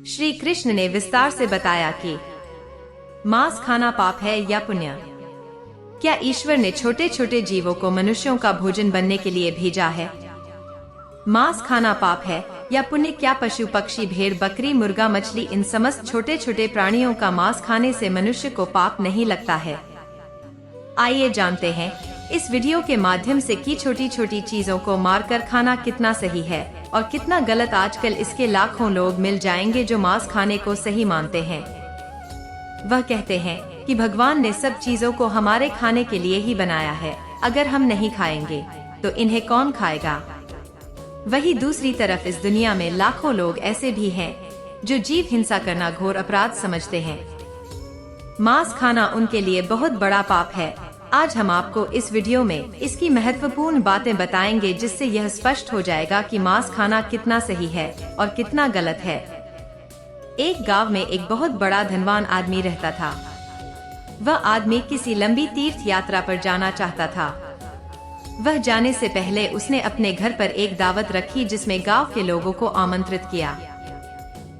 श्री कृष्ण ने विस्तार से बताया कि मांस खाना पाप है या पुण्य। क्या ईश्वर ने छोटे छोटे जीवों को मनुष्यों का भोजन बनने के लिए भेजा है? मांस खाना पाप है या पुण्य? क्या पशु पक्षी भेड़ बकरी मुर्गा मछली इन समस्त छोटे छोटे प्राणियों का मांस खाने से मनुष्य को पाप नहीं लगता है? आइए जानते हैं इस वीडियो के माध्यम से कि छोटी छोटी चीजों को मारकर खाना कितना सही है और कितना गलत। आजकल इसके लाखों लोग मिल जाएंगे जो मांस खाने को सही मानते हैं। वह कहते हैं कि भगवान ने सब चीजों को हमारे खाने के लिए ही बनाया है, अगर हम नहीं खाएंगे तो इन्हें कौन खाएगा। वही दूसरी तरफ इस दुनिया में लाखों लोग ऐसे भी हैं जो जीव हिंसा करना घोर अपराध समझते हैं। मांस खाना उनके लिए बहुत बड़ा पाप है। आज हम आपको इस वीडियो में इसकी महत्वपूर्ण बातें बताएंगे, जिससे यह स्पष्ट हो जाएगा कि मांस खाना कितना सही है और कितना गलत है। एक गांव में एक बहुत बड़ा धनवान आदमी रहता था। वह आदमी किसी लंबी तीर्थ यात्रा पर जाना चाहता था। वह जाने से पहले उसने अपने घर पर एक दावत रखी जिसमें गांव के लोगों को आमंत्रित किया।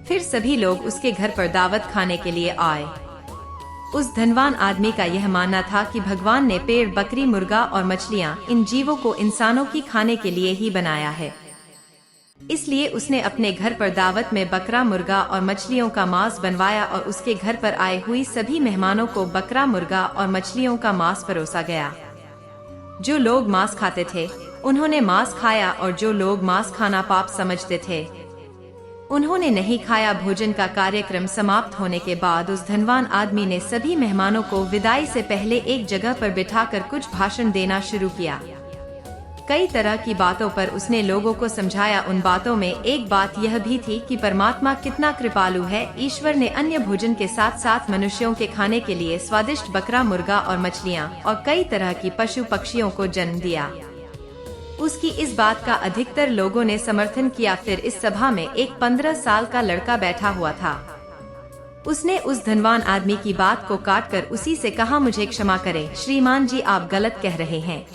फिर सभी लोग उसके घर पर दावत खाने के लिए आए। उस धनवान आदमी का यह मानना था कि भगवान ने पेड़ बकरी मुर्गा और मछलियां इन जीवों को इंसानों की खाने के लिए ही बनाया है। इसलिए उसने अपने घर पर दावत में बकरा मुर्गा और मछलियों का मांस बनवाया और उसके घर पर आए हुई सभी मेहमानों को बकरा मुर्गा और मछलियों का मांस परोसा गया। जो लोग मांस खाते थे उन्होंने मांस खाया और जो लोग मांस खाना पाप समझते थे उन्होंने नहीं खाया। भोजन का कार्यक्रम समाप्त होने के बाद उस धनवान आदमी ने सभी मेहमानों को विदाई से पहले एक जगह पर बिठाकर कुछ भाषण देना शुरू किया। कई तरह की बातों पर उसने लोगों को समझाया। उन बातों में एक बात यह भी थी कि परमात्मा कितना कृपालु है। ईश्वर ने अन्य भोजन के साथ साथ मनुष्यों के खाने के लिए स्वादिष्ट बकरा मुर्गा और मछलियाँ और कई तरह की पशु पक्षियों को जन्म दिया। उसकी इस बात का अधिकतर लोगों ने समर्थन किया। फिर इस सभा में एक 15 साल का लड़का बैठा हुआ था। उसने उस धनवान आदमी की बात को काटकर उसी से कहा, मुझे क्षमा करें श्रीमान जी, आप गलत कह रहे हैं।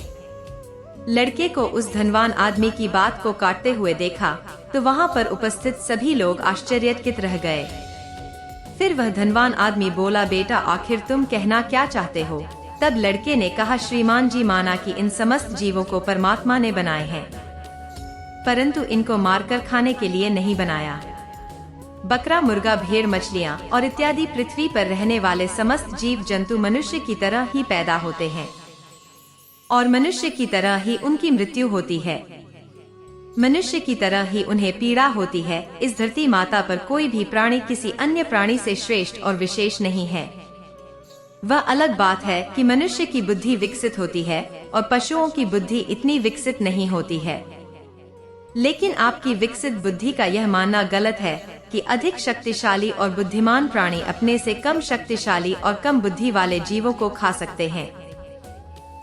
लड़के को उस धनवान आदमी की बात को काटते हुए देखा तो वहाँ पर उपस्थित सभी लोग आश्चर्यचकित रह गए। फिर वह धनवान आदमी बोला, बेटा आखिर तुम कहना क्या चाहते हो? तब लड़के ने कहा, श्रीमान जी, माना कि इन समस्त जीवों को परमात्मा ने बनाए हैं, परंतु इनको मारकर खाने के लिए नहीं बनाया। बकरा मुर्गा भेड़ मछलियाँ और इत्यादि पृथ्वी पर रहने वाले समस्त जीव जंतु मनुष्य की तरह ही पैदा होते हैं और मनुष्य की तरह ही उनकी मृत्यु होती है। मनुष्य की तरह ही उन्हें पीड़ा होती है। इस धरती माता पर कोई भी प्राणी किसी अन्य प्राणी से श्रेष्ठ और विशेष नहीं है। वह अलग बात है कि मनुष्य की बुद्धि विकसित होती है और पशुओं की बुद्धि इतनी विकसित नहीं होती है। लेकिन आपकी विकसित बुद्धि का यह मानना गलत है कि अधिक शक्तिशाली और बुद्धिमान प्राणी अपने से कम शक्तिशाली और कम बुद्धि वाले जीवों को खा सकते हैं।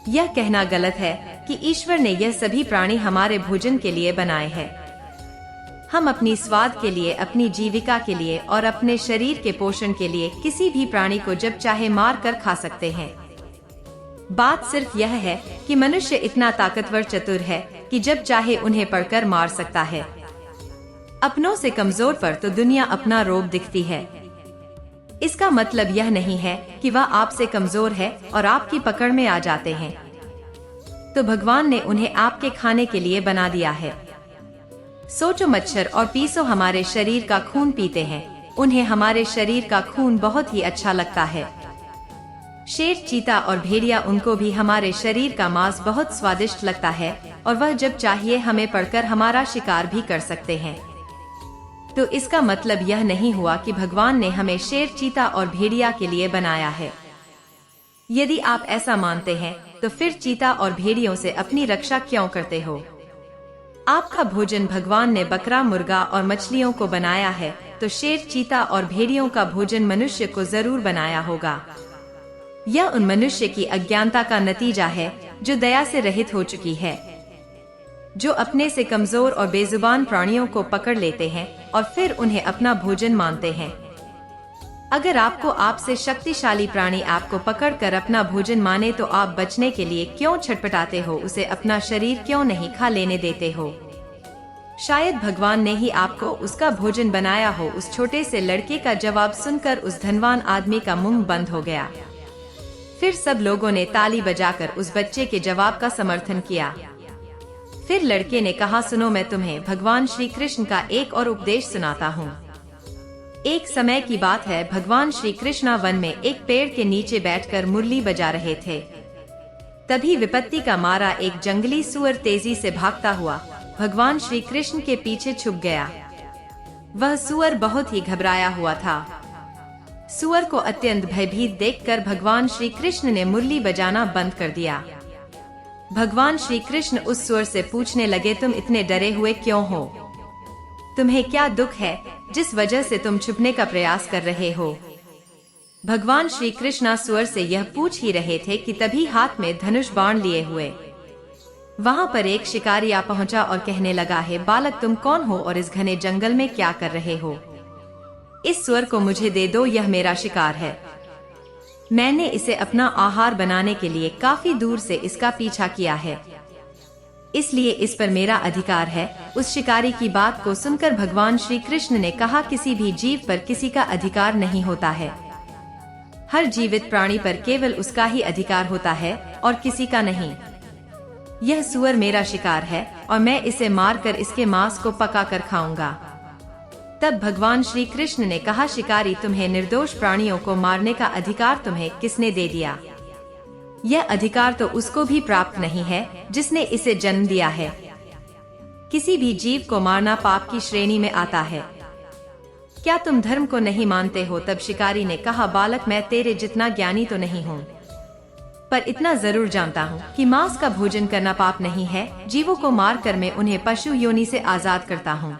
यह कहना गलत है कि ईश्वर ने यह सभी प्राणी हमारे भोजन के लिए बनाए हैं। हम अपनी स्वाद के लिए, अपनी जीविका के लिए और अपने शरीर के पोषण के लिए किसी भी प्राणी को जब चाहे मार कर खा सकते हैं। बात सिर्फ यह है कि मनुष्य इतना ताकतवर चतुर है कि जब चाहे उन्हें पकड़कर मार सकता है। अपनों से कमजोर पर तो दुनिया अपना रोब दिखती है। इसका मतलब यह नहीं है कि वह आपसे कमजोर है और आपकी पकड़ में आ जाते हैं। तो भगवान ने उन्हें आपके खाने के लिए बना दिया है। सोचो, मच्छर और पीसो हमारे शरीर का खून पीते हैं, उन्हें हमारे शरीर का खून बहुत ही अच्छा लगता है। शेर चीता और भेड़िया, उनको भी हमारे शरीर का मांस बहुत स्वादिष्ट लगता है और वह जब चाहिए हमें पकड़कर हमारा शिकार भी कर सकते हैं। तो इसका मतलब यह नहीं हुआ कि भगवान ने हमें शेर चीता और भेड़िया के लिए बनाया है। यदि आप ऐसा मानते हैं तो फिर चीता और भेड़ियों से अपनी रक्षा क्यों करते हो? आपका भोजन भगवान ने बकरा मुर्गा और मछलियों को बनाया है, तो शेर चीता और भेड़ियों का भोजन मनुष्य को जरूर बनाया होगा। यह उन मनुष्य की अज्ञानता का नतीजा है जो दया से रहित हो चुकी है, जो अपने से कमजोर और बेजुबान प्राणियों को पकड़ लेते हैं और फिर उन्हें अपना भोजन मानते हैं। अगर आपको आपसे शक्तिशाली प्राणी आपको पकड़कर अपना भोजन माने तो आप बचने के लिए क्यों छटपटाते हो? उसे अपना शरीर क्यों नहीं खा लेने देते हो? शायद भगवान ने ही आपको उसका भोजन बनाया हो। उस छोटे से लड़के का जवाब सुनकर उस धनवान आदमी का मुंह बंद हो गया। फिर सब लोगों ने ताली बजाकर उस बच्चे के जवाब का समर्थन किया। फिर लड़के ने कहा, सुनो, मैं तुम्हें भगवान श्री कृष्ण का एक और उपदेश सुनाता हूँ। एक समय की बात है, भगवान श्री कृष्ण वन में एक पेड़ के नीचे बैठकर मुरली बजा रहे थे। तभी विपत्ति का मारा एक जंगली सुअर तेजी से भागता हुआ भगवान श्री कृष्ण के पीछे छुप गया। वह सुअर बहुत ही घबराया हुआ था। सुअर को अत्यंत भयभीत देखकर भगवान श्री कृष्ण ने मुरली बजाना बंद कर दिया। भगवान श्री कृष्ण उस सुअर से पूछने लगे, तुम इतने डरे हुए क्यों हो? तुम्हें क्या दुख है जिस वजह से तुम छुपने का प्रयास कर रहे हो? भगवान श्री कृष्ण सुअर से यह पूछ ही रहे थे कि तभी हाथ में धनुष बाण लिए हुए वहां पर एक शिकारी आ पहुंचा और कहने लगा, है बालक, तुम कौन हो और इस घने जंगल में क्या कर रहे हो? इस सुअर को मुझे दे दो, यह मेरा शिकार है। मैंने इसे अपना आहार बनाने के लिए काफी दूर से इसका पीछा किया है, इसलिए इस पर मेरा अधिकार है। उस शिकारी की बात को सुनकर भगवान श्री कृष्ण ने कहा, किसी भी जीव पर किसी का अधिकार नहीं होता है। हर जीवित प्राणी पर केवल उसका ही अधिकार होता है और किसी का नहीं। यह सुअर मेरा शिकार है और मैं इसे मारकर इसके मांस को पका कर खाऊंगा। तब भगवान श्री कृष्ण ने कहा, शिकारी, तुम्हें निर्दोष प्राणियों को मारने का अधिकार तुम्हें किसने दे दिया? यह अधिकार तो उसको भी प्राप्त नहीं है जिसने इसे जन्म दिया है। किसी भी जीव को मारना पाप की श्रेणी में आता है। क्या तुम धर्म को नहीं मानते हो? तब शिकारी ने कहा, बालक, मैं तेरे जितना ज्ञानी तो नहीं हूँ, पर इतना जरूर जानता हूँ कि मांस का भोजन करना पाप नहीं है। जीवों को मारकर मैं उन्हें पशु योनि से आजाद करता हूँ।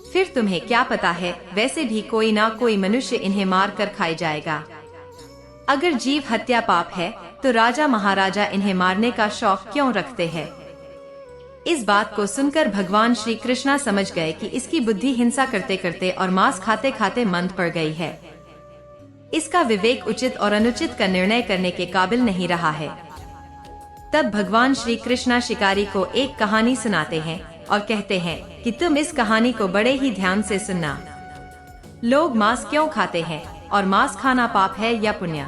फिर तुम्हें क्या पता है, वैसे भी कोई ना कोई मनुष्य इन्हें मार कर खाई जाएगा। अगर जीव हत्या पाप है तो राजा महाराजा इन्हें मारने का शौक क्यों रखते हैं? इस बात को सुनकर भगवान श्री कृष्णा समझ गए कि इसकी बुद्धि हिंसा करते करते और मांस खाते खाते मंद पड़ गई है। इसका विवेक उचित और अनुचित का निर्णय करने के काबिल नहीं रहा है। तब भगवान श्री कृष्णा शिकारी को एक कहानी सुनाते हैं और कहते हैं कि तुम इस कहानी को बड़े ही ध्यान से सुनना। लोग मांस क्यों खाते हैं और मांस खाना पाप है या पुण्य?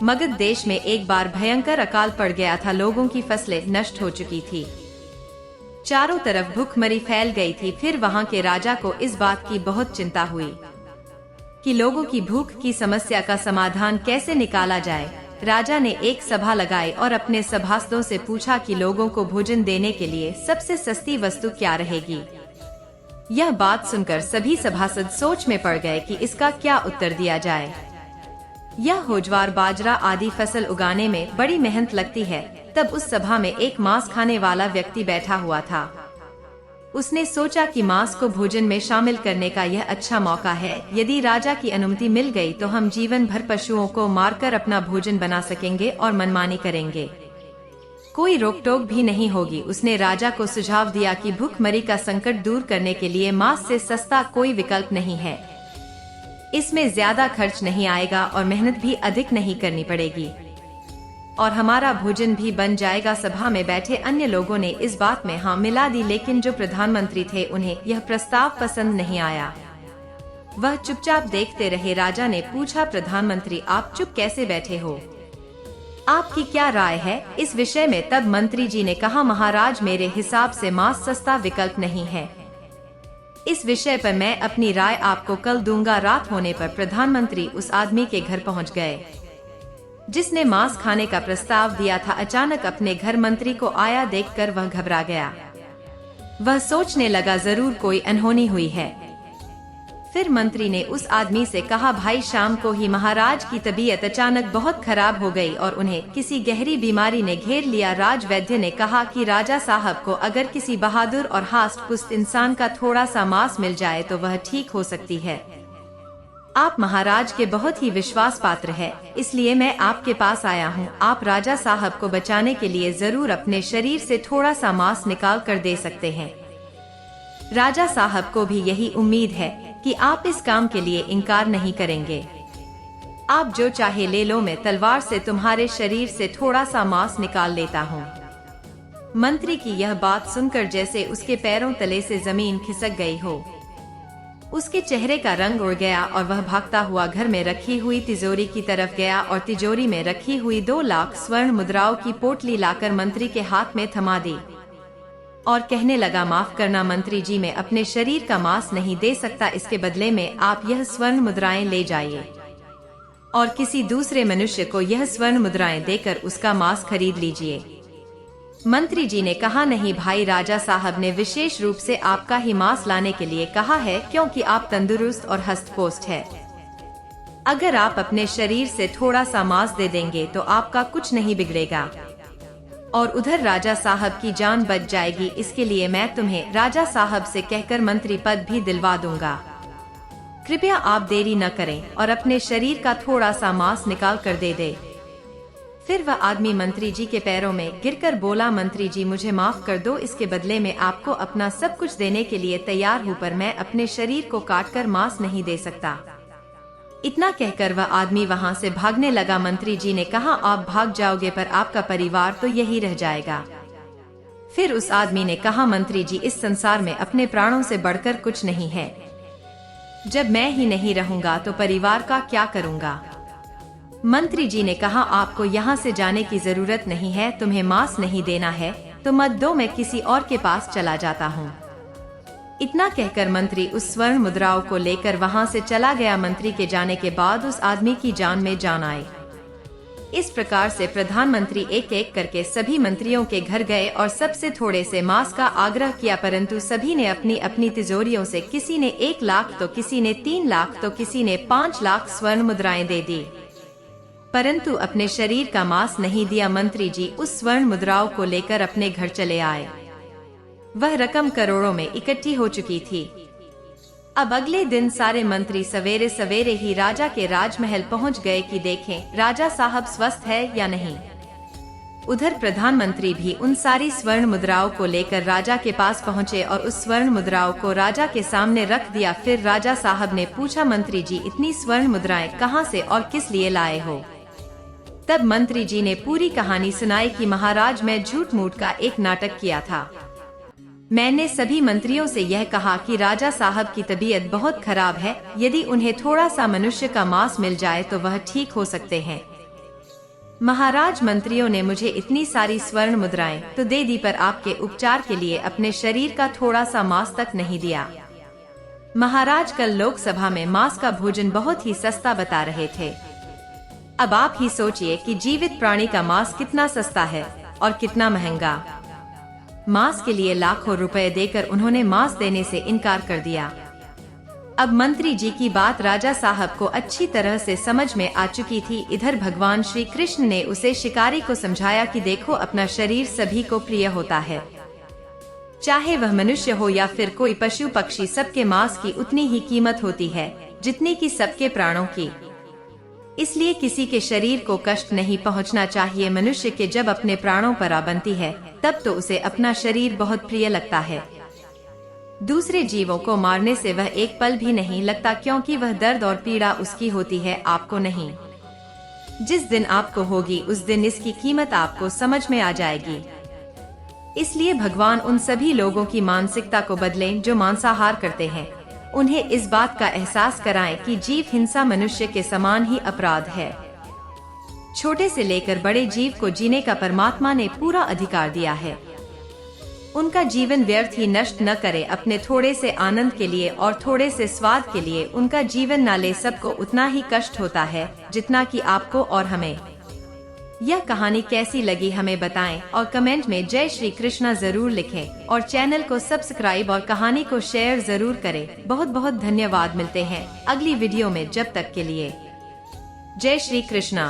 मगध देश में एक बार भयंकर अकाल पड़ गया था। लोगों की फसलें नष्ट हो चुकी थी। चारों तरफ भूखमरी फैल गई थी। फिर वहां के राजा को इस बात की बहुत चिंता हुई कि लोगों की भूख की समस्या का समाधान कैसे निकाला जाए। राजा ने एक सभा लगाई और अपने सभासदों से पूछा कि लोगों को भोजन देने के लिए सबसे सस्ती वस्तु क्या रहेगी। यह बात सुनकर सभी सभासद सोच में पड़ गए कि इसका क्या उत्तर दिया जाए। यह हो, ज्वार, बाजरा आदि फसल उगाने में बड़ी मेहनत लगती है। तब उस सभा में एक मांस खाने वाला व्यक्ति बैठा हुआ था। उसने सोचा कि मांस को भोजन में शामिल करने का यह अच्छा मौका है। यदि राजा की अनुमति मिल गई तो हम जीवन भर पशुओं को मारकर अपना भोजन बना सकेंगे और मनमानी करेंगे, कोई रोक टोक भी नहीं होगी। उसने राजा को सुझाव दिया कि भूखमरी का संकट दूर करने के लिए मांस से सस्ता कोई विकल्प नहीं है। इसमें ज्यादा खर्च नहीं आएगा और मेहनत भी अधिक नहीं करनी पड़ेगी और हमारा भोजन भी बन जाएगा। सभा में बैठे अन्य लोगों ने इस बात में हाँ मिला दी, लेकिन जो प्रधानमंत्री थे उन्हें यह प्रस्ताव पसंद नहीं आया। वह चुपचाप देखते रहे। राजा ने पूछा, प्रधानमंत्री, आप चुप कैसे बैठे हो? आपकी क्या राय है इस विषय में? तब मंत्री जी ने कहा, महाराज, मेरे हिसाब से मांस सस्ता विकल्प नहीं है। इस विषय पर मैं अपनी राय आपको कल दूंगा। रात होने पर प्रधानमंत्री उस आदमी के घर पहुंच गए जिसने मांस खाने का प्रस्ताव दिया था। अचानक अपने घर मंत्री को आया देखकर वह घबरा गया। वह सोचने लगा, जरूर कोई अनहोनी हुई है। फिर मंत्री ने उस आदमी से कहा, भाई, शाम को ही महाराज की तबीयत अचानक बहुत खराब हो गई और उन्हें किसी गहरी बीमारी ने घेर लिया। राजवैद्य ने कहा कि राजा साहब को अगर किसी बहादुर और हास्ट पुस्त इंसान का थोड़ा सा मांस मिल जाए तो वह ठीक हो सकती है। आप महाराज के बहुत ही विश्वास पात्र है, इसलिए मैं आपके पास आया हूँ। आप राजा साहब को बचाने के लिए जरूर अपने शरीर से थोड़ा सा मांस निकाल कर दे सकते हैं। राजा साहब को भी यही उम्मीद है कि आप इस काम के लिए इनकार नहीं करेंगे। आप जो चाहे ले लो, मैं तलवार से तुम्हारे शरीर से थोड़ा सा मांस निकाल लेता हूँ। मंत्री की यह बात सुनकर जैसे उसके पैरों तले से जमीन खिसक गई हो। उसके चेहरे का रंग उड़ गया और वह भागता हुआ घर में रखी हुई तिजोरी की तरफ गया और तिजोरी में रखी हुई 2 लाख स्वर्ण मुद्राओं की पोटली लाकर मंत्री के हाथ में थमा दी और कहने लगा, माफ करना मंत्री जी, मैं अपने शरीर का मांस नहीं दे सकता, इसके बदले में आप यह स्वर्ण मुद्राएं ले जाइए और किसी दूसरे मनुष्य को यह स्वर्ण मुद्राएं देकर उसका मांस खरीद लीजिए। मंत्री जी ने कहा, नहीं भाई, राजा साहब ने विशेष रूप से आपका ही मांस लाने के लिए कहा है क्योंकि आप तंदुरुस्त और हष्ट-पुष्ट है। अगर आप अपने शरीर से थोड़ा सा मांस दे देंगे तो आपका कुछ नहीं बिगड़ेगा और उधर राजा साहब की जान बच जाएगी। इसके लिए मैं तुम्हें राजा साहब से कहकर मंत्री पद भी दिलवा दूंगा। कृपया आप देरी न करें और अपने शरीर का थोड़ा सा मांस निकाल कर दे दे। फिर वह आदमी मंत्री जी के पैरों में गिरकर बोला, मंत्री जी, मुझे माफ कर दो, इसके बदले में आपको अपना सब कुछ देने के लिए तैयार हूँ, पर मैं अपने शरीर को काटकर मांस नहीं दे सकता। इतना कहकर वह आदमी वहाँ से भागने लगा। मंत्री जी ने कहा, आप भाग जाओगे पर आपका परिवार तो यही रह जाएगा। फिर उस आदमी ने कहा, मंत्री जी, इस संसार में अपने प्राणों से बढ़कर कुछ नहीं है। जब मैं ही नहीं रहूंगा तो परिवार का क्या करूंगा। मंत्री जी ने कहा, आपको यहाँ से जाने की जरूरत नहीं है, तुम्हें मांस नहीं देना है तो मत दो, मैं किसी और के पास चला जाता हूँ। इतना कहकर मंत्री उस स्वर्ण मुद्राओं को लेकर वहाँ से चला गया। मंत्री के जाने के बाद उस आदमी की जान में जान आई। इस प्रकार से प्रधानमंत्री एक एक करके सभी मंत्रियों के घर गए और सबसे थोड़े से मांस का आग्रह किया, परंतु सभी ने अपनी अपनी तिजोरियों से, किसी ने 1 लाख तो किसी ने 3 लाख तो किसी ने 5 लाख स्वर्ण मुद्राएं दे दी, परंतु अपने शरीर का मांस नहीं दिया। मंत्री जी उस स्वर्ण मुद्राओं को लेकर अपने घर चले आए। वह रकम करोड़ों में इकट्ठी हो चुकी थी। अब अगले दिन सारे मंत्री सवेरे सवेरे ही राजा के राजमहल पहुंच गए कि देखें राजा साहब स्वस्थ है या नहीं। उधर प्रधानमंत्री भी उन सारी स्वर्ण मुद्राओं को लेकर राजा के पास पहुंचे और उस स्वर्ण मुद्राओं को राजा के सामने रख दिया। फिर राजा साहब ने पूछा, मंत्री जी, इतनी स्वर्ण मुद्राएं कहां से और किस लिए लाए हो। तब मंत्री जी ने पूरी कहानी सुनाई कि महाराज, मैं झूठ मूठ का एक नाटक किया था। मैंने सभी मंत्रियों से यह कहा कि राजा साहब की तबीयत बहुत खराब है, यदि उन्हें थोड़ा सा मनुष्य का मांस मिल जाए तो वह ठीक हो सकते हैं। महाराज, मंत्रियों ने मुझे इतनी सारी स्वर्ण मुद्राएं तो दे दी, पर आपके उपचार के लिए अपने शरीर का थोड़ा सा मांस तक नहीं दिया। महाराज, कल लोकसभा में मांस का भोजन बहुत ही सस्ता बता रहे थे। अब आप ही सोचिए कि जीवित प्राणी का मांस कितना सस्ता है और कितना महंगा। मांस के लिए लाखों रुपए देकर उन्होंने मांस देने से इनकार कर दिया। अब मंत्री जी की बात राजा साहब को अच्छी तरह से समझ में आ चुकी थी। इधर भगवान श्री कृष्ण ने उसे शिकारी को समझाया कि देखो, अपना शरीर सभी को प्रिय होता है, चाहे वह मनुष्य हो या फिर कोई पशु पक्षी, सबके मांस की उतनी ही कीमत होती है जितनी की सबके प्राणों की। इसलिए किसी के शरीर को कष्ट नहीं पहुंचना चाहिए। मनुष्य के जब अपने प्राणों पर आ बनती है तब तो उसे अपना शरीर बहुत प्रिय लगता है। दूसरे जीवों को मारने से वह एक पल भी नहीं लगता, क्योंकि वह दर्द और पीड़ा उसकी होती है, आपको नहीं। जिस दिन आपको होगी उस दिन इसकी कीमत आपको समझ में आ जाएगी। इसलिए भगवान उन सभी लोगों की मानसिकता को बदलें जो मांसाहार करते हैं। उन्हें इस बात का एहसास कराएं कि जीव हिंसा मनुष्य के समान ही अपराध है। छोटे से लेकर बड़े जीव को जीने का परमात्मा ने पूरा अधिकार दिया है। उनका जीवन व्यर्थ ही नष्ट न करे। अपने थोड़े से आनंद के लिए और थोड़े से स्वाद के लिए उनका जीवन न ले। सबको उतना ही कष्ट होता है जितना कि आपको और हमें। यह कहानी कैसी लगी हमें बताएं और कमेंट में जय श्री कृष्णा जरूर लिखें और चैनल को सब्सक्राइब और कहानी को शेयर जरूर करें। बहुत बहुत धन्यवाद। मिलते हैं अगली वीडियो में, जब तक के लिए जय श्री कृष्णा।